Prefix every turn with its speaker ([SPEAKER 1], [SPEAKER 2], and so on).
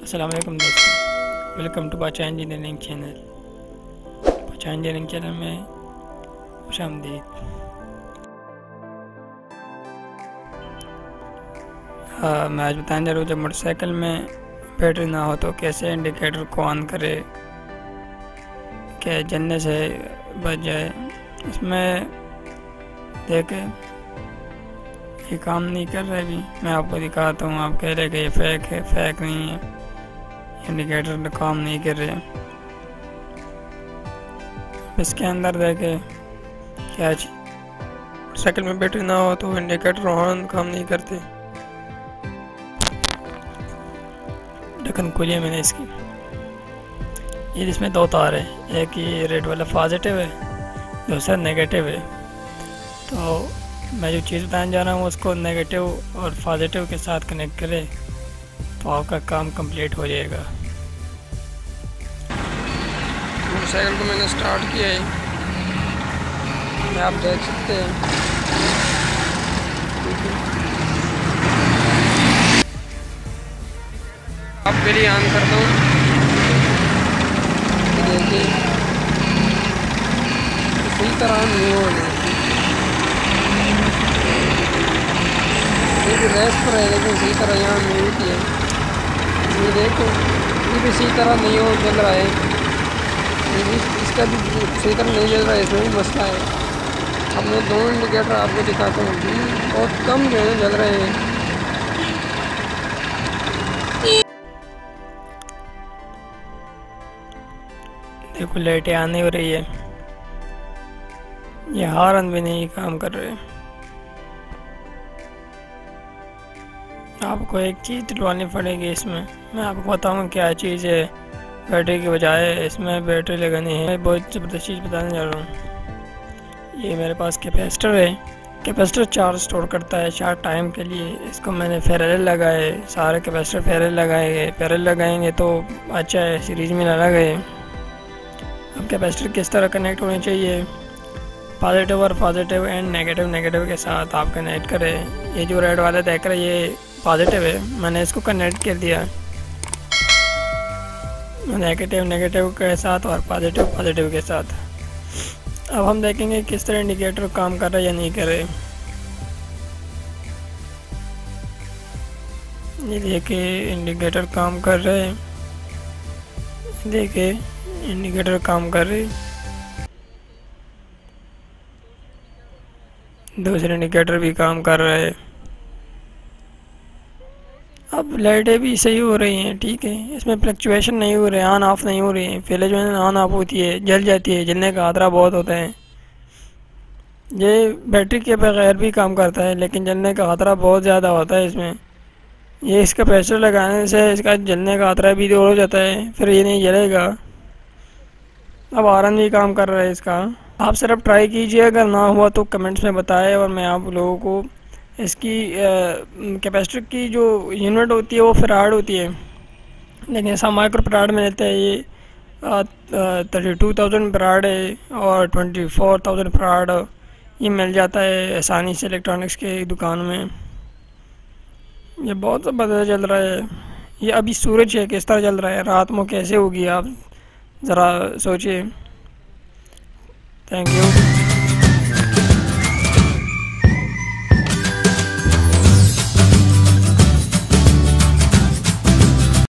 [SPEAKER 1] अस्सलाम वालेकुम दोस्तों, वेलकम टू पाचा इंजीनियरिंग चैनल। पाचा इंजीनियरिंग चैनल में खुशामदीद। मैं आज बताने जा रहा हूँ जब मोटरसाइकिल में बैटरी ना हो तो कैसे इंडिकेटर को ऑन करे, क्या जलने से बच जाए। इसमें देखे ये काम नहीं कर रहा है। अभी मैं आपको दिखाता हूँ, आप कह रहे कि ये फेक है। फेक नहीं है, इंडिकेटर काम नहीं कर रहे। इसके अंदर देखे क्या साइकिल में बैटरी ना हो तो इंडिकेटर ऑन काम नहीं करते। ढक्कन खोलिए मैंने इसकी। ये इसमें दो तार है, एक ये रेड वाला पॉजिटिव है, दूसरा नेगेटिव है। तो मैं जो चीज़ बताने जा रहा हूँ उसको नेगेटिव और पॉजिटिव के साथ कनेक्ट करें तो आपका काम कंप्लीट हो जाएगा।
[SPEAKER 2] मोटरसाइकिल को मैंने स्टार्ट किया है, आप देख सकते हैं। अब मेरी ऑन करता हूँ, देखिए इसी तरह नहीं हो रही, रेस पर है लेकिन इसी तरह यहाँ नहीं होती है। ये देखो ये भी इसी तरह नहीं हो चल रहा है, इसका भी सही तरह नहीं चल रहा है, इसमें भी मसला है। अब मैं दोनों इंडिकेटर आपको दिखाता हूँ, बहुत कम जो है जल रहे हैं।
[SPEAKER 1] देखो लाइटें आने हो रही है, ये हॉर्न भी नहीं काम कर रहे। आपको एक चीज़ दिलवानी पड़ेगी इसमें। मैं आपको बताऊँ क्या चीज़ है। बैटरी के बजाय इसमें बैटरी लगानी है। बहुत ज़बरदस्त चीज़ बताने जा रहा हूँ। ये मेरे पास कैपेसिटर है। कैपेसिटर चार्ज स्टोर करता है शार्ट टाइम के लिए। इसको मैंने पैरेलल लगाए, सारे कैपेसिटर पैरेलल लगाए। पैरेलल लगाएंगे तो अच्छा है, सीरीज में ना लगाए। अब कैपेसिटर किस तरह कनेक्ट होने चाहिए, पॉजिटिव और पॉजिटिव एंड नेगेटिव के साथ आप कनेक्ट करें। ये जो रेड वाला देख रहे हैं ये पॉजिटिव है, मैंने इसको कनेक्ट कर दिया नेगेटिव के साथ और पॉजिटिव के साथ। अब हम देखेंगे किस तरह इंडिकेटर काम कर रहा है या नहीं कर रहे। ये देखिए इंडिकेटर काम कर रहे हैं, देखिए इंडिकेटर काम कर रहे। दूसरे इंडिकेटर भी काम कर रहा है। अब लाइटें भी सही हो रही हैं, ठीक है। इसमें फ्लक्चुएशन नहीं हो रहे, ऑन ऑफ नहीं हो रही है। पहले जो है ऑन ऑफ होती है, जल जाती है, जलने का खतरा बहुत होता है। ये बैटरी के बगैर भी काम करता है लेकिन जलने का खतरा बहुत ज़्यादा होता है इसमें। ये इसका प्रेशर लगाने से इसका जलने का खतरा भी दूर हो जाता है, फिर ये नहीं जलेगा। अब हॉर्न भी काम कर रहा है इसका। आप सिर्फ ट्राई कीजिए, अगर ना हुआ तो कमेंट्स में बताएं और मैं आप लोगों को इसकी कैपेसिटर की जो यूनिट होती है वो फराड होती है, लेकिन ऐसा माइक्रो फराड में रहता है। ये 32,000 फराड है और 24,000 फराड ये मिल जाता है आसानी से इलेक्ट्रॉनिक्स के दुकान में। ये बहुत ज़बरदस्त चल रहा है। ये अभी सूरज है किस तरह चल रहा है, रात में कैसे होगी आप ज़रा सोचिए। Thank you.